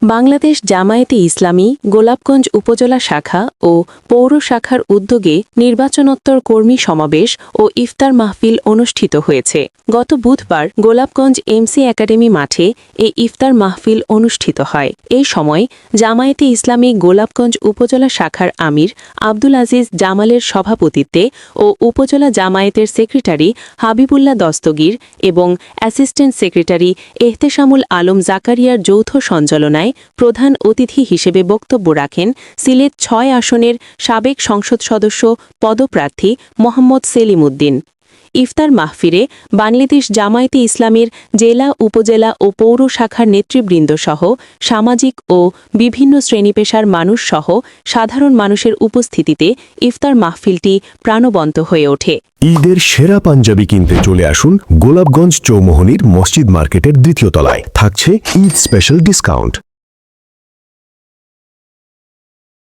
বাংলাদেশ জামায়াতে ইসলামী গোলাপগঞ্জ উপজেলা শাখা ও পৌর শাখার উদ্যোগে নির্বাচনোত্তর কর্মী সমাবেশ ও ইফতার মাহফিল অনুষ্ঠিত হয়েছে। গত বুধবার গোলাপগঞ্জ এমসি একাডেমি মাঠে এই ইফতার মাহফিল অনুষ্ঠিত হয়। এই সময় জামায়াতে ইসলামী গোলাপগঞ্জ উপজেলা শাখার আমির আব্দুল আজিজ জামালের সভাপতিত্বে ও উপজেলা জামায়াতের সেক্রেটারি হাবিবুল্লাহ দস্তগীর এবং অ্যাসিস্ট্যান্ট সেক্রেটারি এহতেশামুল আলম জাকারিয়ার যৌথ সঞ্চালনায় প্রধান অতিথি হিসেবে বক্তব্য রাখেন সিলেট ৬ আসনের সাবেক সংসদ সদস্য পদপ্রার্থী মোহাম্মদ সেলিম উদ্দিন। ইফতার মাহফিলে বাংলাদেশ জামায়াতে ইসলামীর জেলা, উপজেলা ও পৌর শাখার নেতৃবৃন্দসহ সামাজিক ও বিভিন্ন শ্রেণীপেশার মানুষসহ সাধারণ মানুষের উপস্থিতিতে ইফতার মাহফিলটি প্রাণবন্ত হয়ে ওঠে। ঈদের সেরা পাঞ্জাবি কিনতে চলে আসুন গোলাপগঞ্জ চৌমোহনীর মসজিদ মার্কেটের দ্বিতীয় তলায়। থাকছে ঈদ স্পেশাল ডিসকাউন্ট।